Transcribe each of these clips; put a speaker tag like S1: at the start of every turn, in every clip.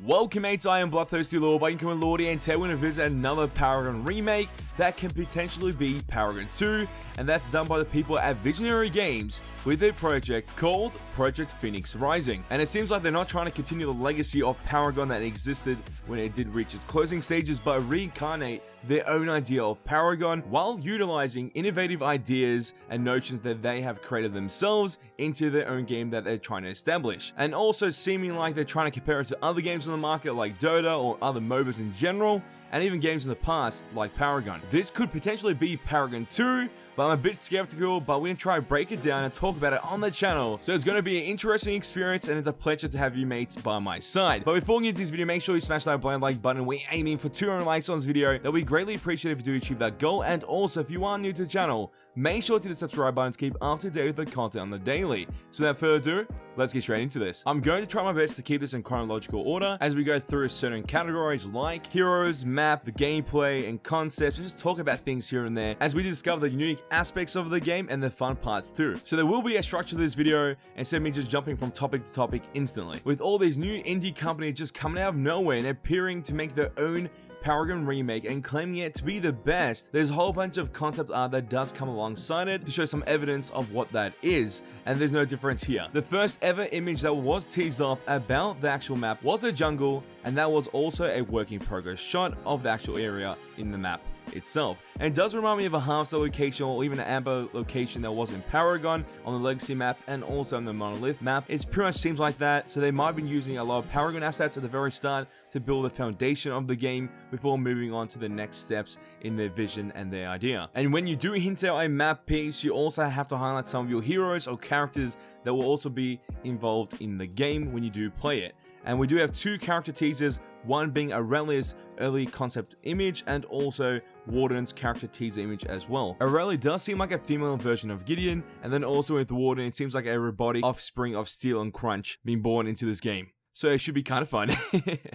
S1: Welcome mates, I am Bloodthirsty Lord, by Incoming Lordy, and today we're going to visit another Paragon remake that can potentially be Paragon 2, and that's done by the people at Visionary Games with their project called Project Phoenix Rising. And it seems like they're not trying to continue the legacy of Paragon that existed when it did reach its closing stages, but reincarnate their own idea of Paragon while utilizing innovative ideas and notions that they have created themselves into their own game that they're trying to establish. And also seeming like they're trying to compare it to other games on the market like Dota or other MOBAs in general, and even games in the past like Paragon. This could potentially be Paragon 2, but I'm a bit skeptical, but we're going to try and break it down and talk about it on the channel. So it's going to be an interesting experience, and it's a pleasure to have you mates by my side. But before we get into this video, make sure you smash that blind like button. We're aiming for 200 likes on this video. That we greatly appreciate if you do achieve that goal. And also, if you are new to the channel, make sure to hit the subscribe button to keep up to date with the content on the daily. So without further ado, let's get straight into this. I'm going to try my best to keep this in chronological order as we go through certain categories like heroes, map, the gameplay, and concepts, and just talk about things here and there as we discover the unique aspects of the game and the fun parts too. So there will be a structure to this video instead of me just jumping from topic to topic instantly. With all these new indie companies just coming out of nowhere and appearing to make their own Paragon remake and claiming it to be the best, there's a whole bunch of concept art that does come alongside it to show some evidence of what that is, and there's no difference here. The first ever image that was teased off about the actual map was a jungle, and that was also a work in progress shot of the actual area in the map itself. And it does remind me of a Half-Star location or even an Amber location that was in Paragon on the Legacy map and also on the Monolith map. It pretty much seems like that, so they might have been using a lot of Paragon assets at the very start to build the foundation of the game before moving on to the next steps in their vision and their idea. And when you do hint out a map piece, you also have to highlight some of your heroes or characters that will also be involved in the game when you do play it. And we do have two character teasers, one being Aurelia's early concept image and also Warden's character teaser image as well. Aurelia does seem like a female version of Gideon, and then also with Warden, it seems like a robotic offspring of Steel and Crunch being born into this game. So it should be kind of fun.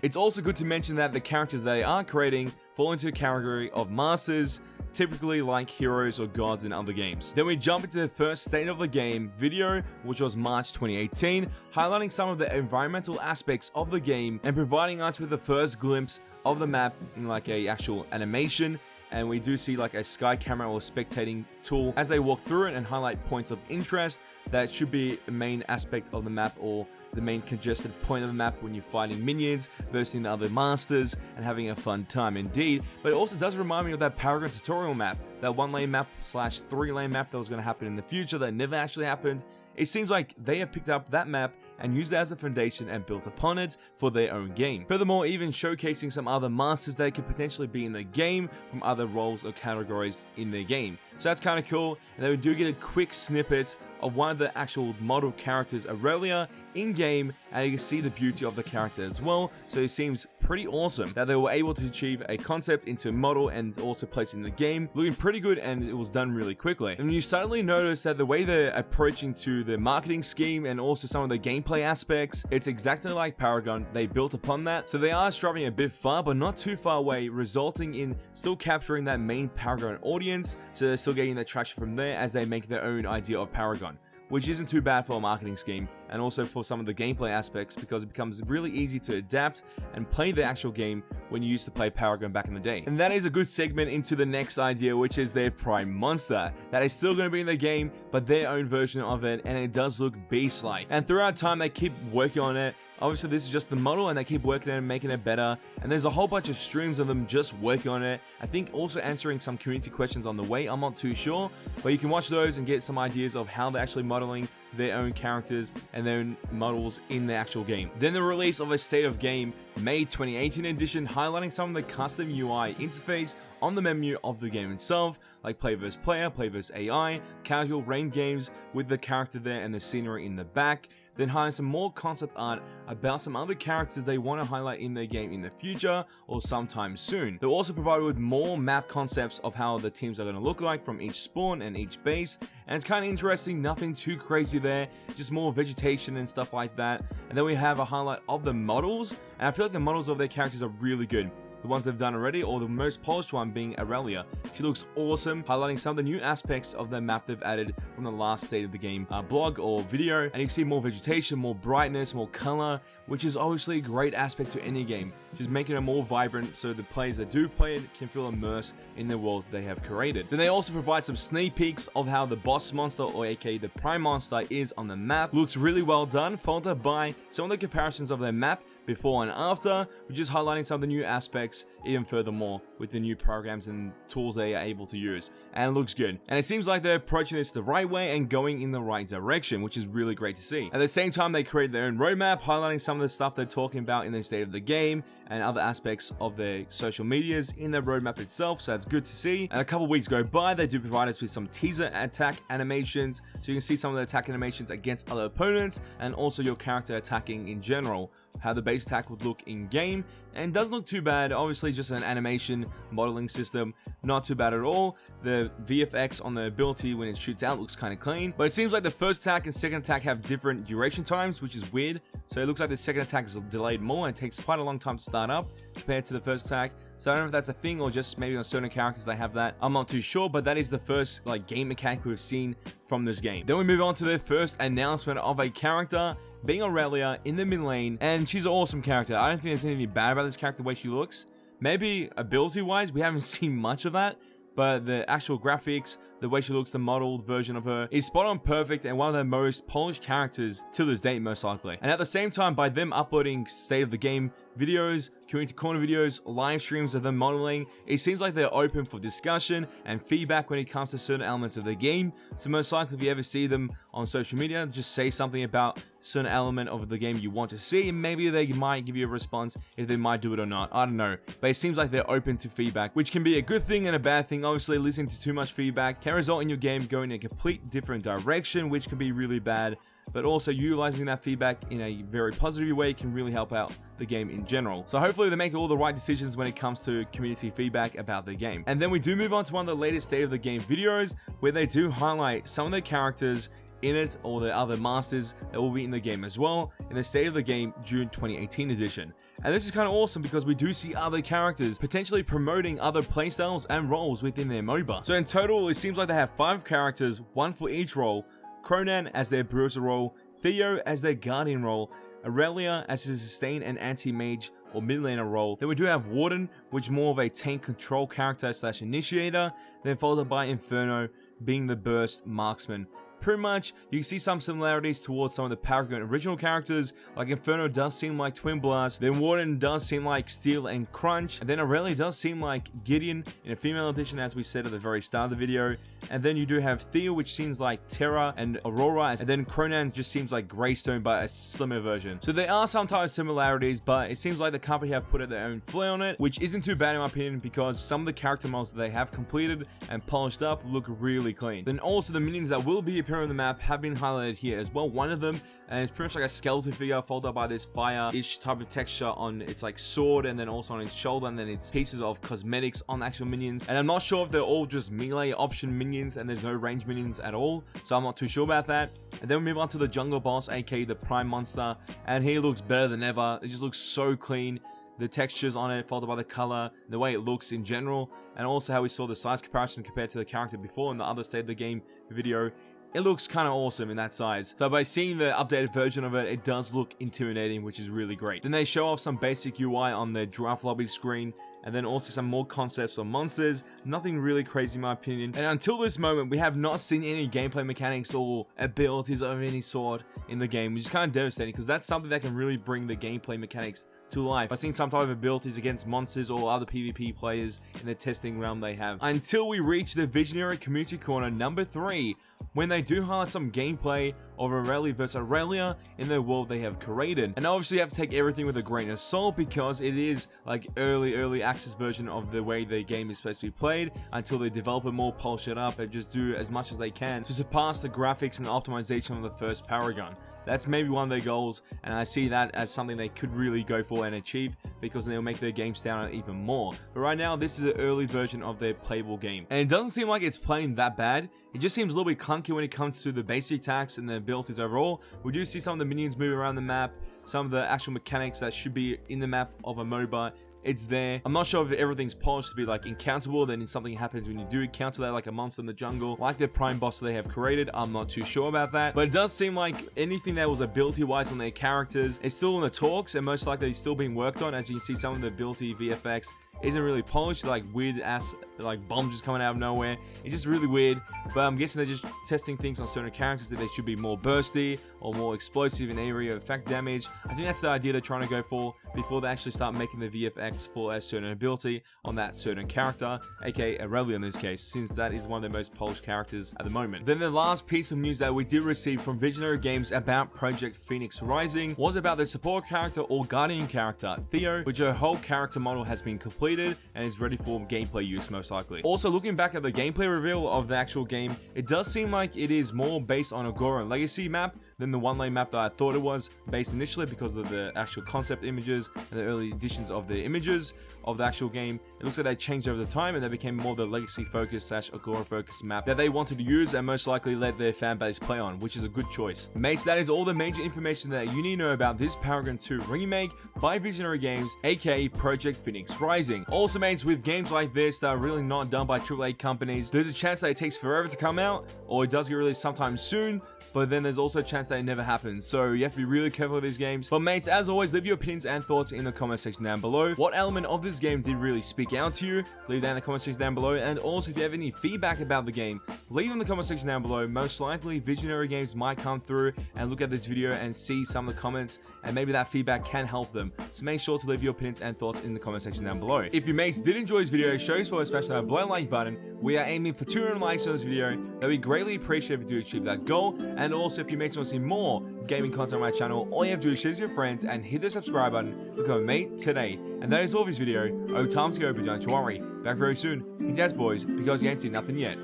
S1: It's also good to mention that the characters they are creating fall into a category of masters, typically like heroes or gods in other games. Then we jump into the first state of the game video, which was March 2018, highlighting some of the environmental aspects of the game and providing us with the first glimpse of the map in like a actual animation. And we do see like a sky camera or spectating tool as they walk through it and highlight points of interest that should be the main aspect of the map or the main congested point of the map when you're fighting minions, versing the other masters, and having a fun time indeed. But it also does remind me of that Paragon tutorial map, that 1-lane map / 3-lane map that was going to happen in the future that never actually happened. It seems like they have picked up that map and used it as a foundation and built upon it for their own game. Furthermore, even showcasing some other masters that could potentially be in the game from other roles or categories in their game. So that's kind of cool. And then we do get a quick snippet of one of the actual model characters, Aurelia, in game, and you can see the beauty of the character as well. So it seems pretty awesome that they were able to achieve a concept into a model and also place in the game, looking pretty good, and it was done really quickly. And you suddenly notice that the way they're approaching to the marketing scheme and also some of the gameplay aspects, it's exactly like Paragon. They built upon that, so they are striving a bit far but not too far away, resulting in still capturing that main Paragon audience. So they're still getting that traction from there as they make their own idea of Paragon, which isn't too bad for a marketing scheme, and also for some of the gameplay aspects, because it becomes really easy to adapt and play the actual game when you used to play Paragon back in the day. And that is a good segment into the next idea, which is their Prime Monster. That is still going to be in the game, but their own version of it, and it does look beast-like. And throughout time, they keep working on it. Obviously, this is just the model, and they keep working on it and making it better. And there's a whole bunch of streams of them just working on it. I think also answering some community questions on the way. I'm not too sure, but you can watch those and get some ideas of how they're actually modeling their own characters and their own models in the actual game. Then the release of a State of Game May 2018 edition, highlighting some of the custom UI interface on the menu of the game itself, like play vs player, play vs AI, casual ranked games with the character there and the scenery in the back. Then highlight some more concept art about some other characters they want to highlight in their game in the future or sometime soon. They'll also provide with more map concepts of how the teams are going to look like from each spawn and each base, and it's kind of interesting, nothing too crazy there, just more vegetation and stuff like that. And then we have a highlight of the models, and I feel like the models of their characters are really good. The ones they've done already, or the most polished one being Aurelia. She looks awesome, highlighting some of the new aspects of the map they've added from the last State of the Game blog or video. And you can see more vegetation, more brightness, more color, which is obviously a great aspect to any game, just making it more vibrant so the players that do play it can feel immersed in the world they have created. Then they also provide some sneak peeks of how the boss monster, or aka the prime monster, is on the map. Looks really well done, followed by some of the comparisons of their map before and after, which is highlighting some of the new aspects even furthermore with the new programs and tools they are able to use, and it looks good. And it seems like they're approaching this the right way and going in the right direction, which is really great to see. At the same time, they created their own roadmap, highlighting some of the stuff they're talking about in the state of the game and other aspects of their social medias in their roadmap itself, so that's good to see. And a couple weeks go by, they do provide us with some teaser attack animations, so you can see some of the attack animations against other opponents and also your character attacking in general, how the base attack would look in game, and doesn't look too bad. Obviously just an animation modeling system, not too bad at all. The VFX on the ability when it shoots out looks kind of clean, but it seems like the first attack and second attack have different duration times, which is weird. So it looks like the second attack is delayed more and it takes quite a long time to start up compared to the first attack. So I don't know if that's a thing or just maybe on certain characters they have that. I'm not too sure, but that is the first game mechanic we've seen from this game. Then we move on to their first announcement of a character being Aurelia in the mid lane, and she's an awesome character. I don't think there's anything bad about this character the way she looks. Maybe ability wise, we haven't seen much of that, but the actual graphics, the way she looks, the modeled version of her is spot on perfect and one of the most polished characters to this date most likely. And at the same time, by them uploading state of the game videos, community corner videos, live streams of them modeling, it seems like they're open for discussion and feedback when it comes to certain elements of the game. So most likely if you ever see them on social media, just say something about certain element of the game you want to see, and maybe they might give you a response if they might do it or not. I don't know, but it seems like they're open to feedback, which can be a good thing and a bad thing. Obviously listening to too much feedback can result in your game going in a complete different direction, which can be really bad. But also utilizing that feedback in a very positive way can really help out the game in general. So hopefully they make all the right decisions when it comes to community feedback about the game. And then we do move on to one of the latest state of the game videos where they do highlight some of the characters in it or the other masters that will be in the game as well in the State of the Game June 2018 edition. And this is kind of awesome because we do see other characters potentially promoting other playstyles and roles within their MOBA. So in total, it seems like they have 5 characters, one for each role. Cronan as their bruiser role, Theo as their guardian role, Aurelia as his sustain and anti-mage or mid laner role. Then we do have Warden, which is more of a tank control character / initiator, then followed by Inferno being the burst marksman. Pretty much, you can see some similarities towards some of the Paragon original characters, like Inferno does seem like Twin Blast, then Warden does seem like Steel and Crunch, and then Aurelia does seem like Gideon in a female edition as we said at the very start of the video, and then you do have Theo which seems like Terra and Aurora, and then Cronan just seems like Greystone but a slimmer version. So there are some type of similarities, but it seems like the company have put their own flair on it, which isn't too bad in my opinion because some of the character models that they have completed and polished up look really clean. Then also the minions that will be appearing on the map have been highlighted here as well. One of them, and it's pretty much like a skeleton figure followed by this fire-ish type of texture on its like sword and then also on its shoulder, and then it's pieces of cosmetics on actual minions. And I'm not sure if they're all just melee option minions and there's no range minions at all, so I'm not too sure about that. And then we move on to the jungle boss, aka the prime monster, and he looks better than ever. It just looks so clean. The textures on it, followed by the color, the way it looks in general, and also how we saw the size comparison compared to the character before in the other State of the Game video. It looks kind of awesome in that size. So by seeing the updated version of it, it does look intimidating, which is really great. Then they show off some basic UI on the draft lobby screen, and then also some more concepts on monsters. Nothing really crazy in my opinion. And until this moment, we have not seen any gameplay mechanics or abilities of any sort in the game, which is kind of devastating because that's something that can really bring the gameplay mechanics to life. I've seen some type of abilities against monsters or other PvP players in the testing realm they have. Until we reach the Visionary Community Corner number 3, when they do highlight some gameplay of Aurelia versus Aurelia in the world they have created. And obviously you have to take everything with a grain of salt because it is like early access version of the way the game is supposed to be played until they develop it more, polish it up, and just do as much as they can to surpass the graphics and optimization of the first Paragon. That's maybe one of their goals, and I see that as something they could really go for and achieve because they'll make their game stand out even more. But right now, this is an early version of their playable game. And it doesn't seem like it's playing that bad. It just seems a little bit clunky when it comes to the basic attacks and the abilities overall. We do see some of the minions moving around the map. some of the actual mechanics that should be in the map of a MOBA. It's there. I'm not sure if everything's polished to be like incountable, then something happens when you do counter that, like a monster in the jungle, like their prime boss that they have created. I'm not too sure about that, but it does seem like anything that was ability wise on their characters is still in the talks, and most likely still being worked on. As you can see, some of the ability VFX isn't really polished, like weird ass like bombs just coming out of nowhere. It's just really weird, but I'm guessing they're just testing things on certain characters that they should be more bursty or more explosive in area of effect damage. I think that's the idea they're trying to go for before they actually start making the VFX for a certain ability on that certain character, aka Aurelia in this case, since that is one of the most polished characters at the moment. Then the last piece of news that we did receive from Visionary Games about Project Phoenix Rising was about the support character or guardian character, Theo, which her whole character model has been completed and is ready for gameplay use most likely. Also, looking back at the gameplay reveal of the actual game, it does seem like it is more based on Agora and Legacy map than the one-lane map that I thought it was based initially because of the actual concept images and the early editions of the images of the actual game. It looks like they changed over the time and they became more the legacy focused / Agora focused map that they wanted to use and most likely let their fan base play on, which is a good choice. Mates, that is all the major information that you need to know about this Paragon 2 remake by Visionary Games, aka Project Phoenix Rising. Also, mates, with games like this that are really not done by AAA companies, there's a chance that it takes forever to come out, or it does get released sometime soon, but then there's also a chance that it never happens, so you have to be really careful with these games. But mates, as always, leave your opinions and thoughts in the comment section down below. What element of this game did really speak out to you? Leave that in the comment section down below, and also if you have any feedback about the game, leave in the comment section down below. Most likely Visionary Games might come through and look at this video and see some of the comments, and maybe that feedback can help them, so make sure to leave your opinions and thoughts in the comment section down below. If you mates did enjoy this video, show your support, especially that below like button. We are aiming for 200 likes on this video. That we greatly appreciate if you do achieve that goal. And also, if you mates want to see more gaming content on my channel, all you have to do is share with your friends and hit the subscribe button. Become a mate today. And that is all for this video. Oh, time to go, but don't you worry. Back very soon. Hit that, boys, because you ain't seen nothing yet.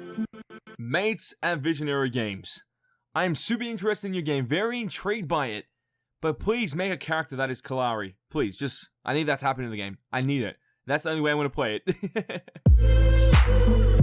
S1: Mates at Visionary Games, I am super interested in your game, very intrigued by it. But please make a character that is Kalari. Please, just, I need that to happen in the game. I need it. That's the only way I want to play it.